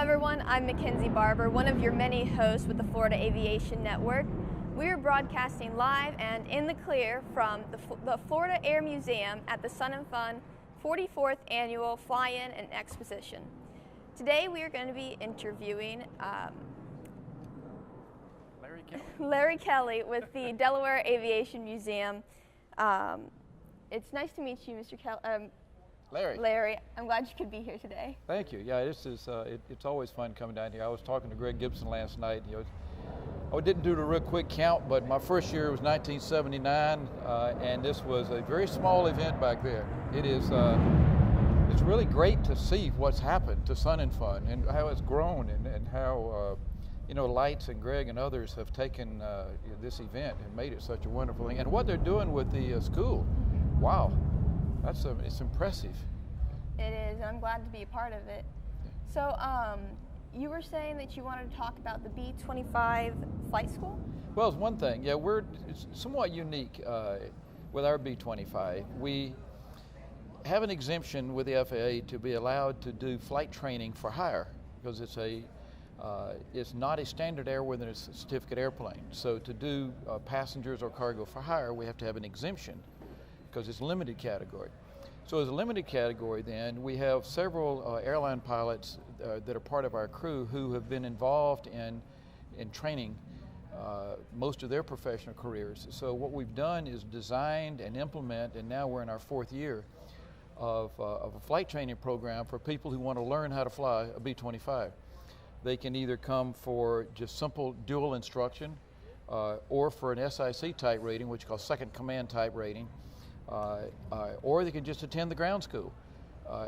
everyone, I'm Mackenzie Barber, one of your many hosts with the Florida Aviation Network. We are broadcasting live and in the clear from the Florida Air Museum at the Sun and Fun 44th Annual Fly-In and Exposition. Today we are going to be interviewing Larry Kelley with the Delaware Aviation Museum. It's nice to meet you, Mr. Kelley. Larry, I'm glad you could be here today. Thank you. Yeah, this is it's always fun coming down here. I was talking to Greg Gibson last night. I didn't do the real quick count, but my first year was 1979, and this was a very small event back then. It's really great to see what's happened to Sun and Fun and how it's grown and how Lights and Greg and others have taken this event and made it such a wonderful thing. And what they're doing with the school, wow. It's impressive. It is, and I'm glad to be a part of it. So, you were saying that you wanted to talk about the B-25 flight school? Well, it's one thing. Yeah, it's somewhat unique with our B-25. We have an exemption with the FAA to be allowed to do flight training for hire because it's not a standard airworthiness certificate airplane. So to do passengers or cargo for hire, we have to have an exemption, because it's a limited category. So as a limited category then, we have several airline pilots that are part of our crew who have been involved in training most of their professional careers. So what we've done is designed and implement, and now we're in our fourth year of a flight training program for people who want to learn how to fly a B-25. They can either come for just simple dual instruction or for an SIC type rating, which is called second command type rating. Or they can just attend the ground school.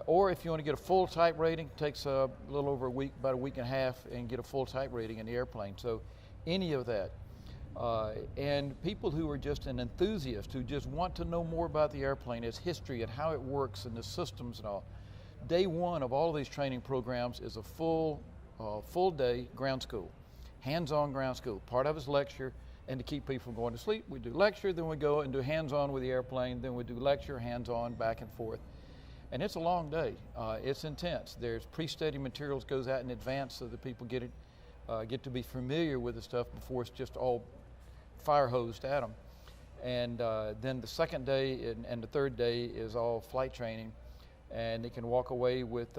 Or if you want to get a full type rating, it takes a little over a week, about a week and a half, and get a full type rating in the airplane. So any of that. And people who are just an enthusiast, who just want to know more about the airplane, its history and how it works and the systems and all. Day one of all of these training programs is a full day ground school, hands-on ground school. Part of it's lecture. And to keep people from going to sleep, we do lecture, then we go and do hands-on with the airplane, then we do lecture, hands-on, back and forth. And it's a long day. It's intense. There's pre-study materials goes out in advance so that people get to be familiar with the stuff before it's just all fire hosed at them. And then the second day and the third day is all flight training. And they can walk away with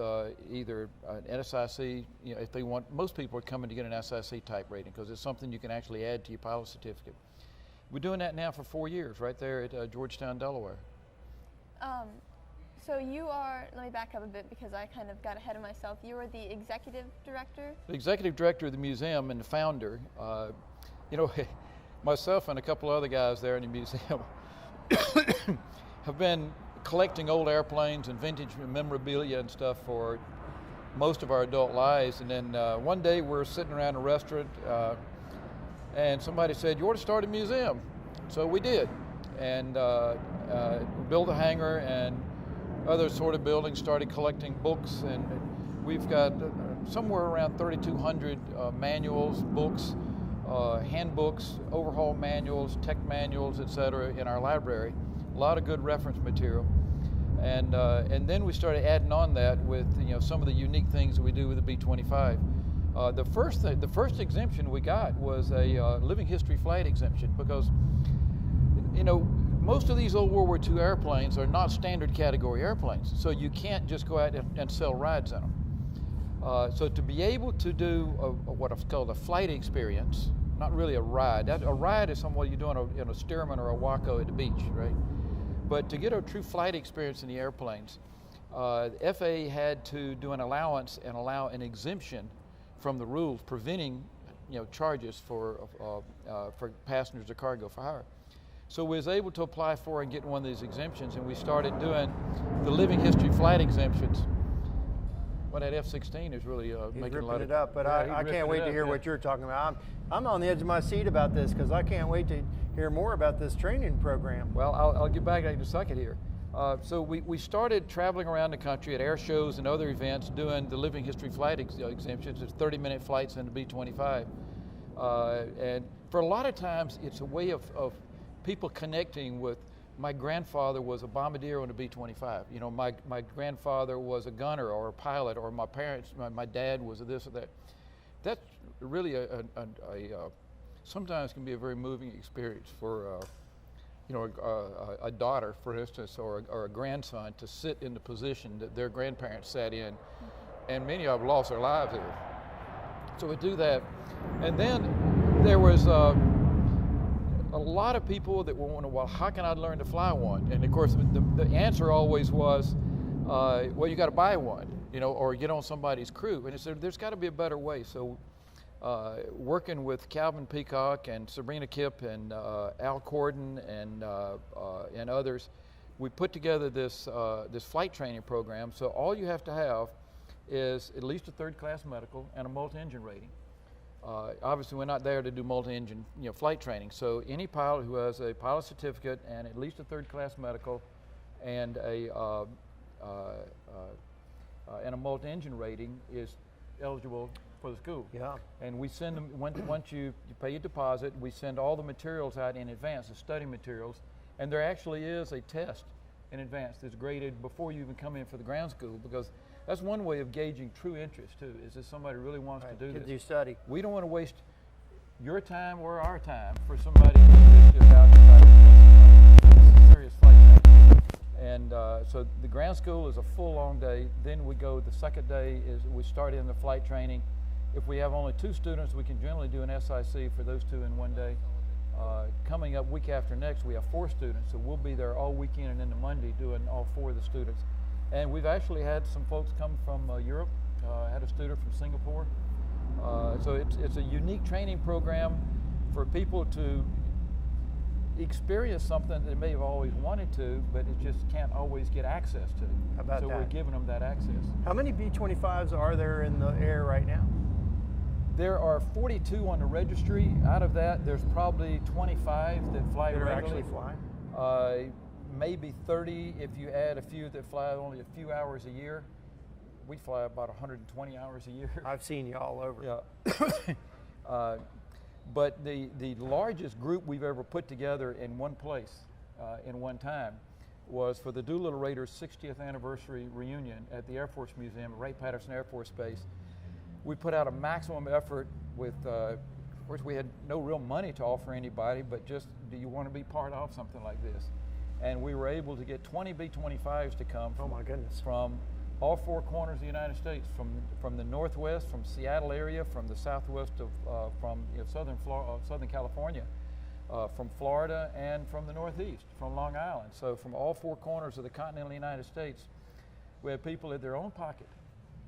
either an SIC, if they want. Most people are coming to get an SIC type rating because it's something you can actually add to your pilot certificate. We're doing that now for 4 years right there at Georgetown, Delaware. So you are, let me back up a bit because I kind of got ahead of myself. You are the executive director? The executive director of the museum and the founder. Myself and a couple other guys there in the museum have been collecting old airplanes and vintage memorabilia and stuff for most of our adult lives. And then one day we're sitting around a restaurant and somebody said, "You ought to start a museum." So we did. And we built a hangar and other sort of buildings, started collecting books. And we've got somewhere around 3,200 manuals, books, handbooks, overhaul manuals, tech manuals, etc. in our library. A lot of good reference material, and then we started adding on that with some of the unique things that we do with the B-25. The first exemption we got was a living history flight exemption because most of these old World War II airplanes are not standard category airplanes, so you can't just go out and sell rides in them. So to be able to do what's called a flight experience, not really a ride. A ride is somewhat you do in a Stearman or a Waco at the beach, right? But to get a true flight experience in the airplanes, the FAA had to do an allowance and allow an exemption from the rules preventing charges for passengers or cargo for hire. So we was able to apply for and get one of these exemptions, and we started doing the living history flight exemptions. Well, that F-16 is really making a lot of it up, but I can't wait to hear what you're talking about. I'm on the edge of my seat about this because I can't wait to hear more about this training program. Well, I'll get back in a second here. So we started traveling around the country at air shows and other events doing the living history flight exemptions. It's 30-minute flights in the B-25. And for a lot of times, it's a way of people connecting with my grandfather was a bombardier on a B-25. You know, my grandfather was a gunner or a pilot, or my parents, my dad was a this or that. That's really sometimes can be a very moving experience for, you know, a daughter, for instance, or a grandson to sit in the position that their grandparents sat in, and many of them lost their lives there. So we do that, and then there was a lot of people that were wondering, well, how can I learn to fly one? And of course, the answer always was, well, you got to buy one, you know, or get on somebody's crew. And it said, there's got to be a better way. So working with Calvin Peacock and Sabrina Kipp and Al Corden and others, we put together this flight training program. So all you have to have is at least a third-class medical and a multi-engine rating. Obviously, we're not there to do multi-engine, you know, flight training. So any pilot who has a pilot certificate and at least a third-class medical and a multi-engine rating is eligible for the school. Yeah. And we send them, once you pay a deposit, we send all the materials out in advance, the study materials, and there actually is a test in advance that's graded before you even come in for the ground school, because that's one way of gauging true interest too, is if somebody really wants to do this. Kids do study. We don't want to waste your time or our time for somebody who's just out to try to do serious flight training. And so the ground school is a full long day. Then we go, the second day is we start in the flight training. If we have only 2 students, we can generally do an SIC for those 2 in one day. Coming up week after next, we have 4 students, so we'll be there all weekend and into Monday doing all 4 of the students. And we've actually had some folks come from Europe. Had a student from Singapore. So it's a unique training program for people to experience something that they may have always wanted to, but it just can't always get access to. How about so that? We're giving them that access. How many B-25s are there in the air right now? There are 42 on the registry. Out of that, there's probably 25 that fly that are regularly. actually flying? Maybe 30 if you add a few that fly only a few hours a year. We fly about 120 hours a year. I've seen you all over. Yeah. But the largest group we've ever put together in one place, in one time, was for the Doolittle Raiders' 60th anniversary reunion at the Air Force Museum at Wright-Patterson Air Force Base. We put out a maximum effort with, of course, we had no real money to offer anybody, but just, do you want to be part of something like this? And we were able to get 20 B-25s to come from, oh my goodness, from all 4 corners of the United States, from the Northwest, from Seattle area, from the Southwest of, from Southern California, from Florida, and from the Northeast, from Long Island. So from all 4 corners of the continental United States, we had people in their own pocket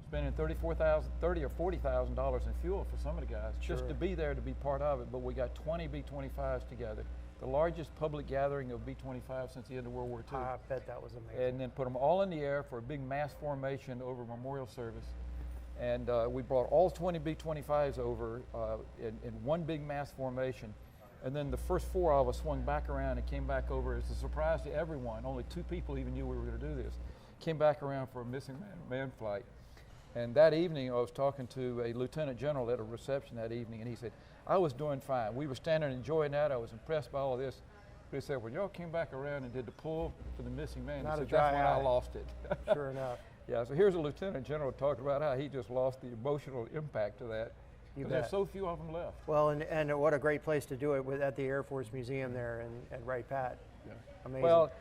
spending $30,000 or $40,000 in fuel for some of the guys, just to be there to be part of it. But we got 20 B-25s together, the largest public gathering of B-25 since the end of World War II. I bet that was amazing. And then put them all in the air for a big mass formation over memorial service. And we brought all 20 B-25s over in one big mass formation. And then the first 4 of us swung back around and came back over as a surprise to everyone. Only 2 people even knew we were going to do this. Came back around for a missing man flight. And that evening, I was talking to a lieutenant general at a reception that evening, and he said, I was doing fine. We were standing enjoying that. I was impressed by all of this. But he said, when y'all came back around and did the pull for the missing man, he said, that's when I lost it. Sure enough. Yeah, so here's a lieutenant general talking about how he just lost the emotional impact of that. There's so few of them left. Well, and what a great place to do it at the Air Force Museum there at Wright-Pat. Yeah. Amazing. Well,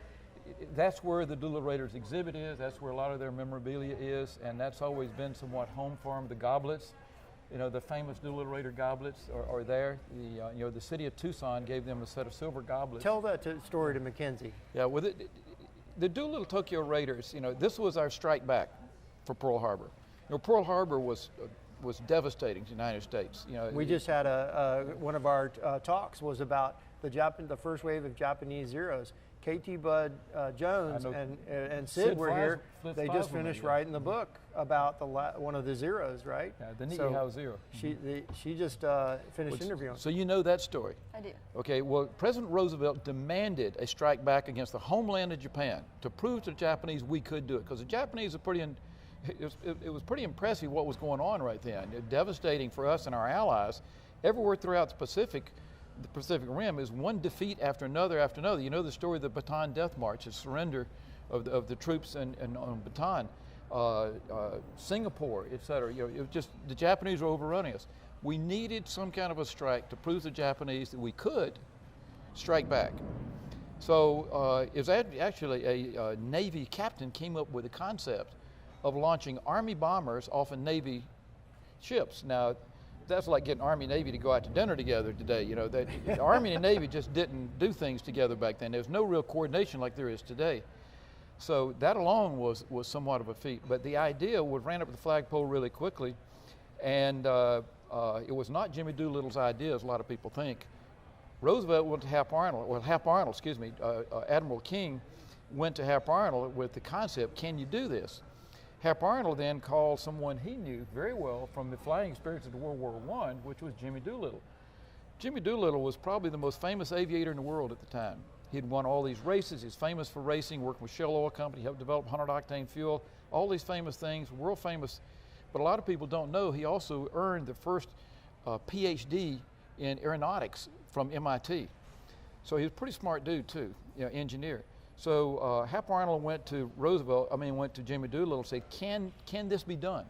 that's where the Doolittle Raiders exhibit is. That's where a lot of their memorabilia is, and that's always been somewhat home for them. The goblets, you know, the famous Doolittle Raider goblets are there. The city of Tucson gave them a set of silver goblets. Tell that story to Mackenzie. Yeah, with the Doolittle Tokyo Raiders, you know, this was our strike back for Pearl Harbor. You know, Pearl Harbor was devastating to the United States. You know, we just had one of our talks was about the first wave of Japanese Zeros. KT Bud Jones and Sid were here. They just finished writing the book about one of the Zeros, right? Yeah, the Niihau Zero. She just finished interviewing. So you know that story? I do. Okay, well, President Roosevelt demanded a strike back against the homeland of Japan to prove to the Japanese we could do it, because the Japanese are it was pretty impressive what was going on right then. Devastating for us and our allies. Everywhere throughout the Pacific, the Pacific Rim is one defeat after another after another. You know the story of the Bataan Death March, the surrender of the troops on Bataan, Singapore, et cetera. You know, it was just the Japanese were overrunning us. We needed some kind of a strike to prove to the Japanese that we could strike back. So it was actually a Navy captain came up with the concept of launching Army bombers off of Navy ships. Now, that's like getting Army and Navy to go out to dinner together today. You know, the Army and Navy just didn't do things together back then. There was no real coordination like there is today. So that alone was somewhat of a feat. But the idea ran up the flagpole really quickly, and it was not Jimmy Doolittle's idea, as a lot of people think. Roosevelt went to Admiral King went to Hap Arnold with the concept, can you do this? Hap Arnold then called someone he knew very well from the flying experience of World War I, which was Jimmy Doolittle. Jimmy Doolittle was probably the most famous aviator in the world at the time. He'd won all these races, he's famous for racing, working with Shell Oil Company, helped develop 100-octane fuel, all these famous things, world famous. But a lot of people don't know he also earned the first PhD in aeronautics from MIT. So he was a pretty smart dude too, you know, engineer. So Hap Arnold went to Jimmy Doolittle and said, can this be done?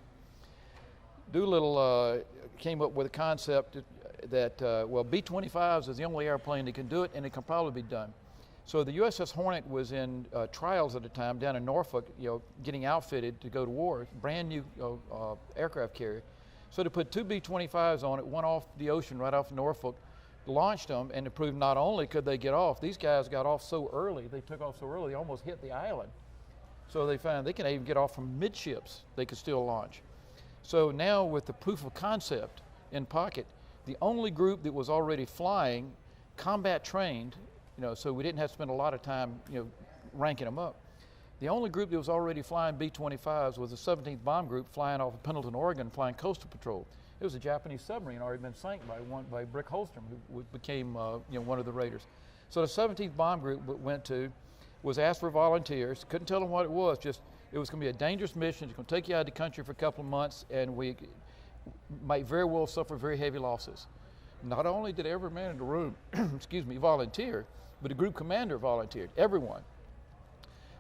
Doolittle came up with a concept that, well, B-25s is the only airplane that can do it, and it can probably be done. So the USS Hornet was in trials at the time down in Norfolk, you know, getting outfitted to go to war, brand new aircraft carrier. So they put two B-25s on it, one off the ocean right off Norfolk, launched them, and it proved not only could they get off, these guys got off so early, they took off so early, they almost hit the island. So they found they can even get off from midships, they could still launch. So now with the proof of concept in pocket, the only group that was already flying, combat trained, you know, so we didn't have to spend a lot of time, you know, ranking them up. The only group that was already flying B-25s was the 17th Bomb Group flying off of Pendleton, Oregon, flying coastal patrol. It was a Japanese submarine already been sank by Brick Holstrom, who became you know, one of the raiders. So the 17th Bomb Group was asked for volunteers. Couldn't tell them what it was. Just it was going to be a dangerous mission. It's going to take you out of the country for a couple of months, and we might very well suffer very heavy losses. Not only did every man in the room, excuse me, volunteer, but the group commander volunteered. Everyone.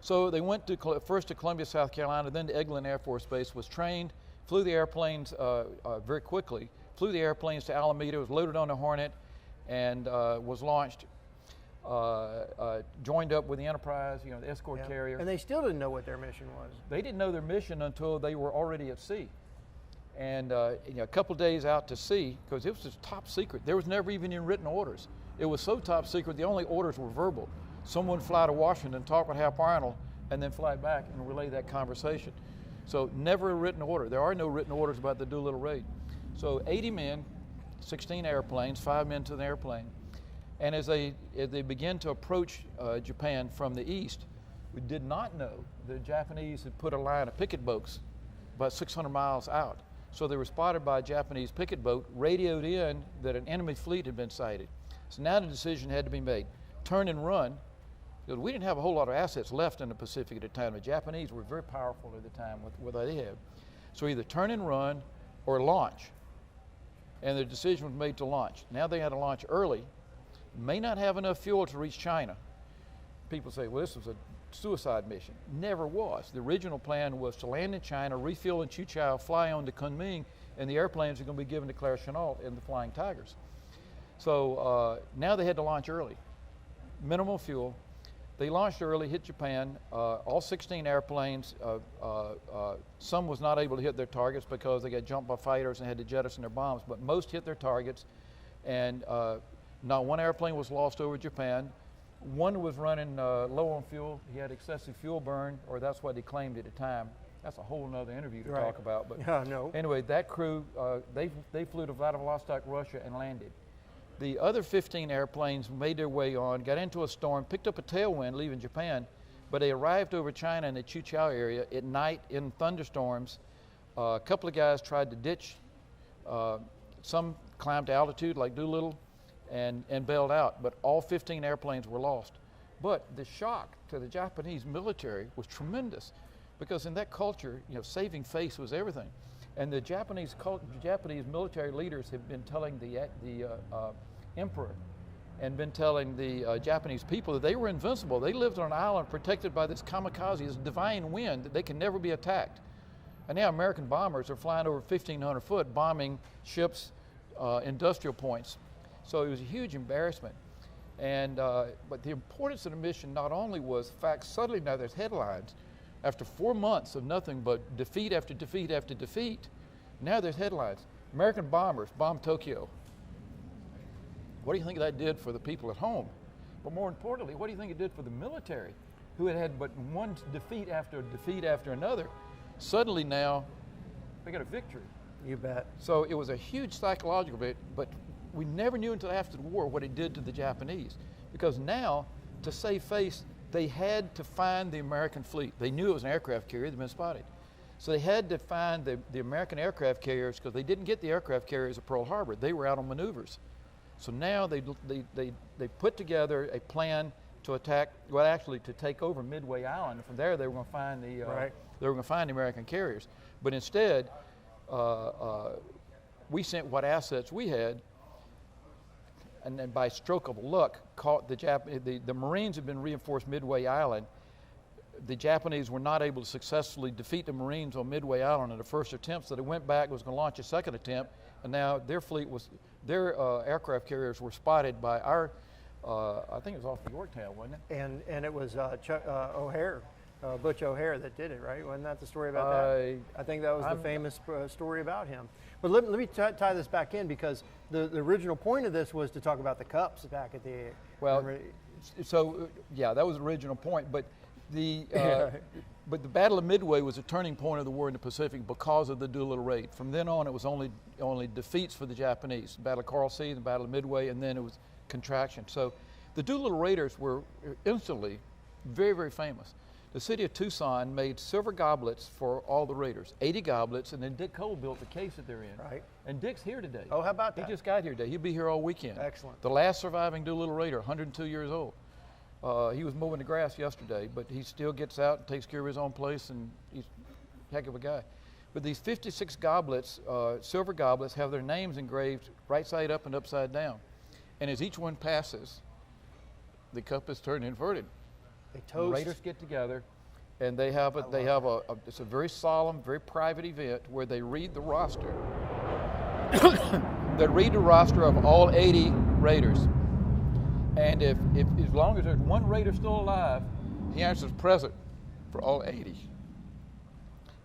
So they went first to Columbia, South Carolina, then to Eglin Air Force Base. Was trained. Flew the airplanes very quickly, flew the airplanes to Alameda, was loaded on the Hornet, and was launched, joined up with the Enterprise, you know, the escort carrier. And they still didn't know what their mission was. They didn't know their mission until they were already at sea. And you know, a couple days out to sea, because it was just top secret. There was never even any written orders. It was so top secret, the only orders were verbal. Someone would fly to Washington, talk with Hap Arnold, and then fly back and relay that conversation. So never a written order. There are no written orders about the Doolittle raid. So 80 men, 16 airplanes, 5 men to the airplane. And as they began to approach Japan from the east, we did not know the Japanese had put a line of picket boats about 600 miles out. So they were spotted by a Japanese picket boat, radioed in that an enemy fleet had been sighted. So now the decision had to be made. Turn and run. Because we didn't have a whole lot of assets left in the Pacific at the time. The Japanese were very powerful at the time with what they had. So either turn and run or launch. And the decision was made to launch. Now they had to launch early. May not have enough fuel to reach China. People say, well, this was a suicide mission. Never was. The original plan was to land in China, refuel in Chuchao, fly on to Kunming, and the airplanes are going to be given to Claire Chennault and the Flying Tigers. So now they had to launch early. Minimal fuel. They launched early, hit Japan, all 16 airplanes. Some was not able to hit their targets because they got jumped by fighters and had to jettison their bombs, but most hit their targets, and not one airplane was lost over Japan. One was running low on fuel. He had excessive fuel burn, or that's what he claimed at the time. That's a whole nother interview to talk about. But anyway, that crew, they flew to Vladivostok, Russia, and landed. The other 15 airplanes made their way on, got into a storm, picked up a tailwind leaving Japan, but they arrived over China in the Chuchao area at night in thunderstorms. A couple of guys tried to ditch. Some climbed to altitude like Doolittle and bailed out, but all 15 airplanes were lost. But the shock to the Japanese military was tremendous because in that culture, you know, saving face was everything. And the Japanese military leaders have been telling the emperor and been telling the Japanese people that they were invincible. They lived on an island protected by this kamikaze, this divine wind, that they can never be attacked. And now American bombers are flying over 1,500 foot, bombing ships, industrial points. So it was a huge embarrassment. And, but the importance of the mission not only was the fact suddenly now there's headlines. After 4 months of nothing but defeat after defeat after defeat, now there's headlines. American bombers bombed Tokyo. What do you think that did for the people at home? But more importantly, what do you think it did for the military, who had had but one defeat after another? Suddenly now, they got a victory. You bet. So it was a huge psychological bit, but we never knew until after the war what it did to the Japanese. Because now, to save face, they had to find the American fleet. They knew it was an aircraft carrier, they'd been spotted. So they had to find the American aircraft carriers, because they didn't get the aircraft carriers at Pearl Harbor. They were out on maneuvers. So now they put together a plan to attack, well, actually to take over Midway Island. And from there, they were going to find the they were going to find the American carriers. But instead, we sent what assets we had, and then by stroke of luck, caught the Marines had been reinforced Midway Island. The Japanese were not able to successfully defeat the Marines on Midway Island in the first attempt, so they went back, was going to launch a second attempt, and now their fleet was, their aircraft carriers were spotted by our, I think it was off of Yorktown, wasn't it? And it was O'Hare, Butch O'Hare that did it, right? Wasn't that the story about that? I think that was the famous story about him. But let me tie this back in, because the original point of this was to talk about the cups back at the... Well, so yeah, that was the original point, but the but the Battle of Midway was a turning point of the war in the Pacific because of the Doolittle raid. From then on, it was only defeats for the Japanese. The Battle of Coral Sea, the Battle of Midway, and then it was contraction. So the Doolittle raiders were instantly very, very famous. The city of Tucson made silver goblets for all the raiders, 80 goblets, and then Dick Cole built the case that they're in. Right. And Dick's here today. Oh, how about that? He just got here today. He'll be here all weekend. Excellent. The last surviving Doolittle raider, 102 years old. He was mowing the grass yesterday, but he still gets out and takes care of his own place, and he's a heck of a guy. But these 56 goblets, silver goblets, have their names engraved right side up and upside down. And as each one passes, the cup is turned inverted. They toast. The raiders get together, and they have it's a very solemn, very private event where they read the roster. They read the roster of all 80 raiders. And if as long as there's one raider still alive, he answers present for all 80.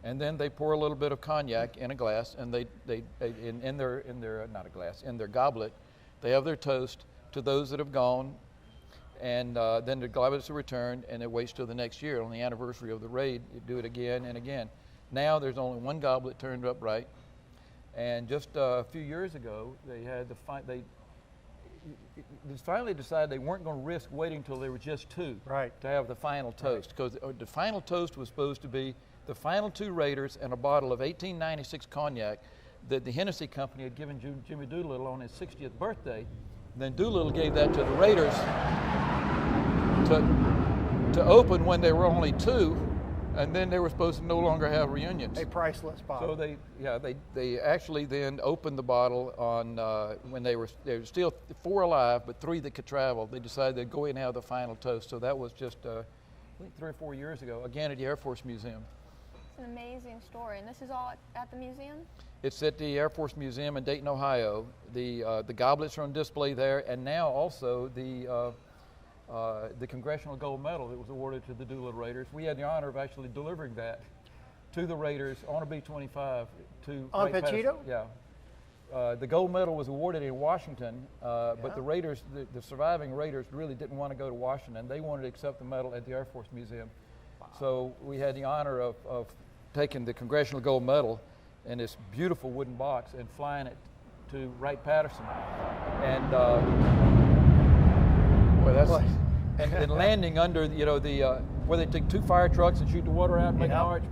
And then they pour a little bit of cognac in a glass, and in their goblet, they have their toast to those that have gone, and then the goblets are returned, and it waits till the next year on the anniversary of the raid. You do it again and again. Now there's only one goblet turned upright, and just a few years ago they had they finally decided they weren't going to risk waiting until there were just two to have the final toast, because the final toast was supposed to be the final two raiders and a bottle of 1896 cognac that the Hennessy Company had given Jimmy Doolittle on his 60th birthday. And then Doolittle gave that to the raiders to open when they were only two, and then they were supposed to no longer have reunions. A priceless bottle. So they actually then opened the bottle on when there were still 4 alive, but 3 that could travel. They decided they'd go in and have the final toast. So that was just I think 3 or 4 years ago, again at the Air Force Museum. It's an amazing story, and this is all at the museum? It's at the Air Force Museum in Dayton, Ohio. The goblets are on display there, and now also the Congressional Gold Medal that was awarded to the Doolittle Raiders. We had the honor of actually delivering that to the Raiders on a B-25 to on Panchito? Yeah. The gold medal was awarded in Washington, but the Raiders, the surviving Raiders, really didn't want to go to Washington. They wanted to accept the medal at the Air Force Museum. Wow. So we had the honor of taking the Congressional Gold Medal in this beautiful wooden box and flying it to Wright-Patterson. And and landing under where they take 2 fire trucks and shoot the water out and make an arch,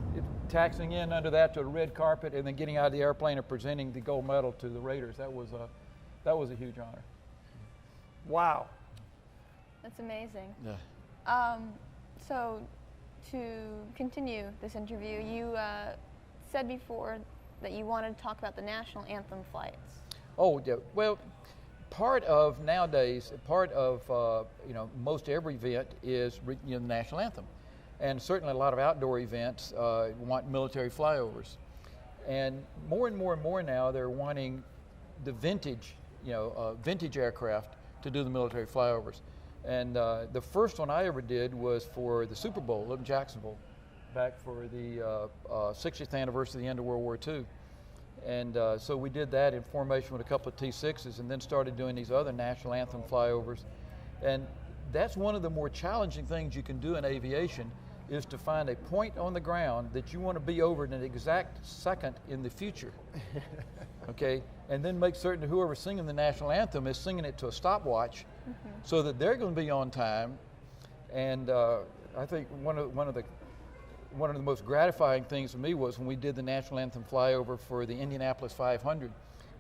taxiing in under that to a red carpet, and then getting out of the airplane and presenting the gold medal to the Raiders. That was a huge honor. Wow. That's amazing. Yeah. So to continue this interview, you said before that you wanted to talk about the national anthem flights. Oh, yeah. Well, part of nowadays, part of most every event is the national anthem, and certainly a lot of outdoor events want military flyovers, and more and more now they're wanting the vintage aircraft to do the military flyovers. And the first one I ever did was for the Super Bowl in Jacksonville, back for the 60th anniversary of the end of World War II. And so we did that in formation with a couple of T6s, and then started doing these other national anthem flyovers. And that's one of the more challenging things you can do in aviation, is to find a point on the ground that you want to be over in an exact second in the future. Okay, and then make certain that whoever's singing the national anthem is singing it to a stopwatch, so that they're going to be on time. And I think one of the most gratifying things for me was when we did the national anthem flyover for the Indianapolis 500.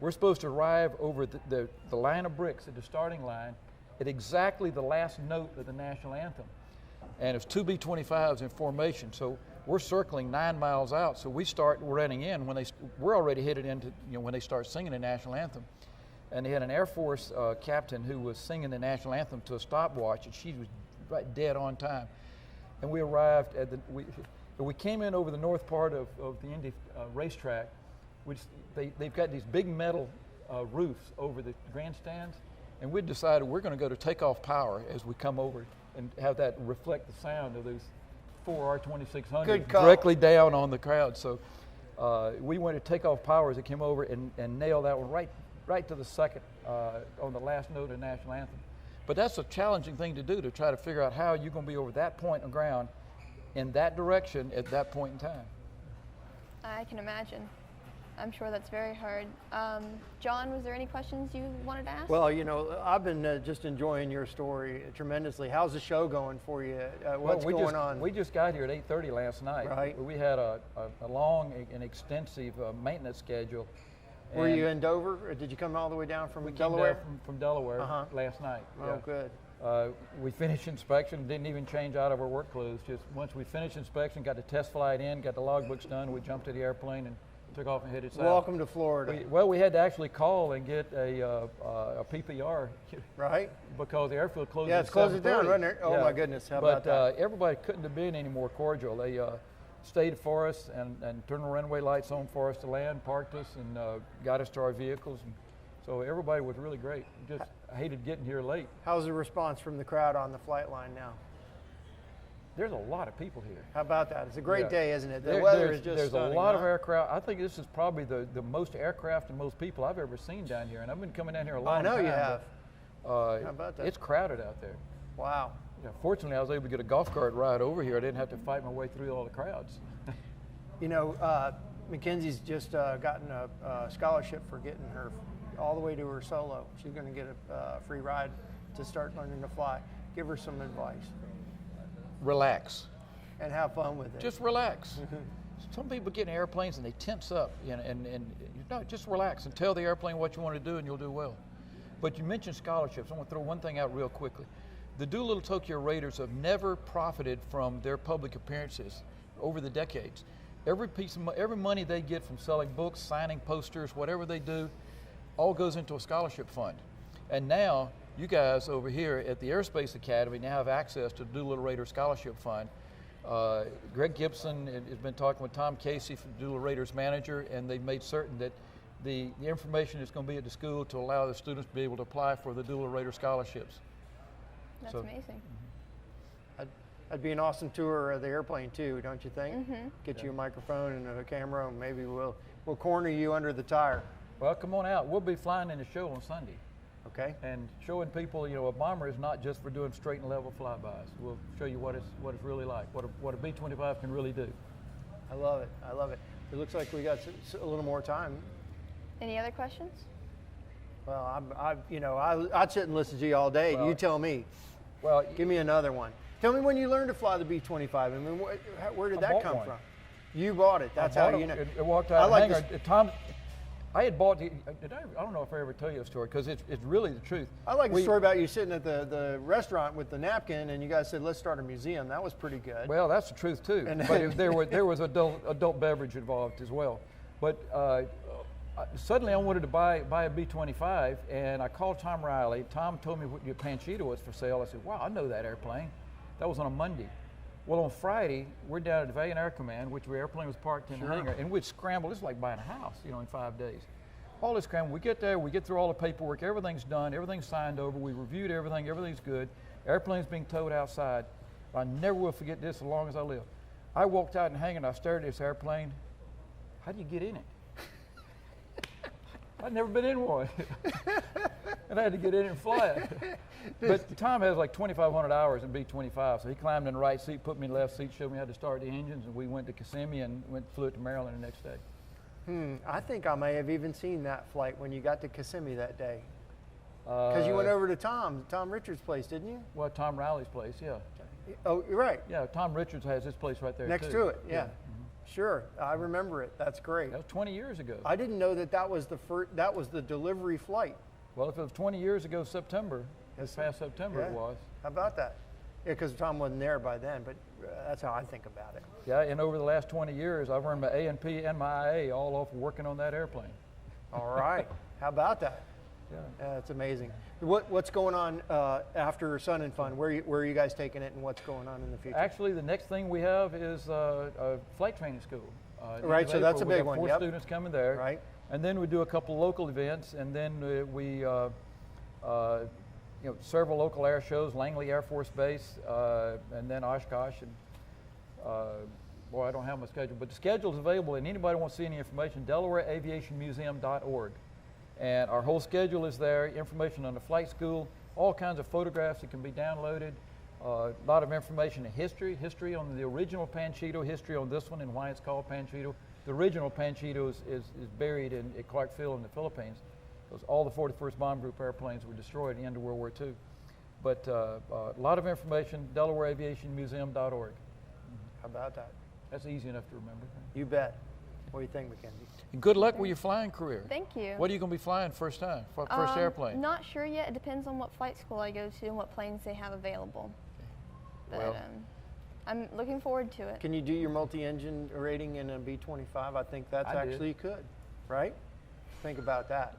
We're supposed to arrive over the line of bricks at the starting line at exactly the last note of the national anthem. And it's 2 B-25s in formation, so we're circling 9 miles out. So we start running in when we're already headed into when they start singing the national anthem. And they had an Air Force captain who was singing the national anthem to a stopwatch, and she was right dead on time. And we arrived at we came in over the north part of the Indy racetrack, which they've got these big metal roofs over the grandstands, and we decided we're going to go to takeoff power as we come over and have that reflect the sound of those 4 R2600s directly down on the crowd. So we went to takeoff power as it came over and nailed that one right to the second on the last note of the national anthem. But that's a challenging thing to do, to try to figure out how you're going to be over that point on ground in that direction at that point in time. I can imagine. I'm sure that's very hard. John, was there any questions you wanted to ask? Well, I've been just enjoying your story tremendously. How's the show going for you? What's going on? We just got here at 8:30 last night. Right. We had a long and extensive maintenance schedule. Were you in Dover, or did you come all the way down from Delaware? From Delaware last night. Oh, good. We finished inspection, didn't even change out of our work clothes. Just once we finished inspection, got the test flight in, got the logbooks done, we jumped to the airplane and took off and headed south. Welcome to Florida. We had to actually call and get a PPR. Right. Because the airfield closed. Yeah, it's closed down, wasn't it? Oh, my goodness, how about that? But everybody couldn't have been any more cordial. They stayed for us and turned the runway lights on for us to land, parked us, and got us to our vehicles. And so everybody was really great. Just hated getting here late. How's the response from the crowd on the flight line now? There's a lot of people here. How about that? It's a great day, isn't it? The weather is just There's stunning, a lot of aircraft. I think this is probably the most aircraft and most people I've ever seen down here, and I've been coming down here a long time. I know you have. How about that? It's crowded out there. Wow. Yeah, fortunately, I was able to get a golf cart ride over here. I didn't have to fight my way through all the crowds. Mackenzie's just gotten a scholarship for getting her all the way to her solo. She's going to get a free ride to start learning to fly. Give her some advice. Relax. And have fun with it. Just relax. Some people get in airplanes and they tense up, and just relax and tell the airplane what you want to do, and you'll do well. But you mentioned scholarships. I want to throw one thing out real quickly. The Doolittle Tokyo Raiders have never profited from their public appearances over the decades. Every money they get from selling books, signing posters, whatever they do, all goes into a scholarship fund. And now you guys over here at the Aerospace Academy now have access to the Doolittle Raider Scholarship Fund. Greg Gibson has been talking with Tom Casey, the Doolittle Raiders manager, and they've made certain that the information is going to be at the school to allow the students to be able to apply for the Doolittle Raider scholarships. That's amazing. That'd be an awesome tour of the airplane too, don't you think? Get you a microphone and a camera, and maybe we'll corner you under the tire. Well, come on out. We'll be flying in the show on Sunday. Okay. And showing people, a bomber is not just for doing straight and level flybys. We'll show you what it's really like, what a B-25 can really do. I love it. I love it. It looks like we got a little more time. Any other questions? Well, I'd sit and listen to you all day. Well, you tell me. Well, give me another one. Tell me when you learned to fly the B-25. I mean, where did that come from? You bought it. That's how you know. It walked out of the hangar. Tom, I had bought it. I don't know if I ever tell you a story, because it's really the truth. I like the story about you sitting at the restaurant with the napkin, and you guys said, let's start a museum. That was pretty good. Well, that's the truth too. But there was adult beverage involved as well. But suddenly I wanted to buy a B-25, and I called Tom Riley. Tom told me what your Panchito was for sale. I said, wow, I know that airplane. That was on a Monday. Well, on Friday, we're down at the Valiant Air Command, which the airplane was parked in the hangar, and we'd scramble. It's like buying a house, you know, in 5 days. All this scramble. We get there, we get through all the paperwork, everything's done, everything's signed over, we reviewed everything, everything's good. Airplane's being towed outside. I never will forget this as long as I live. I walked out in the hangar and I stared at this airplane. How do you get in it? I'd never been in one. And I had to get in and fly it. But Tom has like 2,500 hours in B-25, so he climbed in the right seat, put me in the left seat, showed me how to start the engines, and we went to Kissimmee and flew it to Maryland the next day. I think I may have even seen that flight when you got to Kissimmee that day. Because you went over to Tom Richards' place, didn't you? Well, Tom Riley's place, yeah. Oh, you're right. Yeah, Tom Richards has his place right there next to it, yeah. Sure, I remember it. That's great. That was 20 years ago. I didn't know that was the delivery flight. Well, if it was 20 years ago, September, this past September it was. How about that? Yeah, because Tom wasn't there by then, but that's how I think about it. Yeah, and over the last 20 years, I've earned my A&P and my IA all off working on that airplane. All right. How about that? Yeah. That's amazing. What's going on after Sun and Fun? Where are you guys taking it, and what's going on in the future? Actually, the next thing we have is a flight training school. Right, so that's a big one. We have 4 students coming there. Right. And then we do a couple local events, and then we several local air shows, Langley Air Force Base, and then Oshkosh. And boy, I don't have my schedule, but the schedule is available, and anybody wants to see any information, DelawareAviationMuseum.org. And our whole schedule is there, information on the flight school, all kinds of photographs that can be downloaded, a lot of information in history on the original Panchito, history on this one and why it's called Panchito. The original Panchito is buried at Clark Field in the Philippines, because all the 41st Bomb Group airplanes were destroyed at the end of World War II. But a lot of information, DelawareAviationMuseum.org. How about that? That's easy enough to remember. You bet. What do you think, Mackenzie? And good luck with your flying career. Thank you. What are you going to be flying first time, first airplane? Not sure yet. It depends on what flight school I go to and what planes they have available. But well, I'm looking forward to it. Can you do your multi-engine rating in a B-25? I think you could, right? Think about that.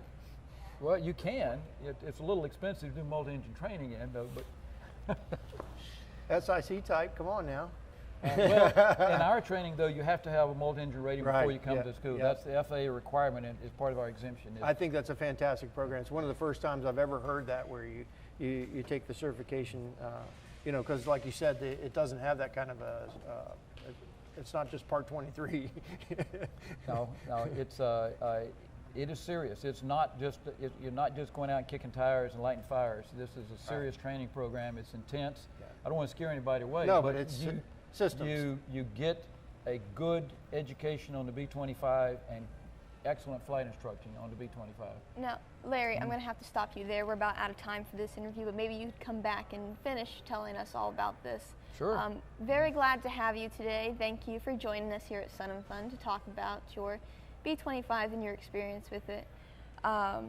Well, you can. It's a little expensive to do multi-engine training in, though, but SIC type, come on now. Well, in our training, though, you have to have a multi-engine rating before you come to school. That's the FAA requirement and is part of our exemption. I think that's a fantastic program. It's one of the first times I've ever heard that where you take the certification, because like you said, it doesn't have that kind of it's not just Part 23. No, it is serious. It's not just, you're not just going out and kicking tires and lighting fires. This is a serious training program. It's intense. Yeah. I don't want to scare anybody away. No, but it's systems. You get a good education on the B-25 and excellent flight instruction on the B-25. Now, Larry, I'm going to have to stop you there. We're about out of time for this interview, but maybe you could come back and finish telling us all about this. Sure. Very glad to have you today. Thank you for joining us here at Sun and Fun to talk about your B-25 and your experience with it. I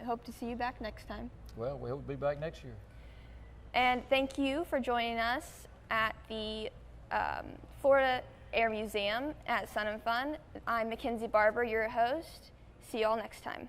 hope to see you back next time. Well, we'll be back next year. And thank you for joining us at the Florida Air Museum at Sun and Fun. I'm Mackenzie Barber, your host. See you all next time.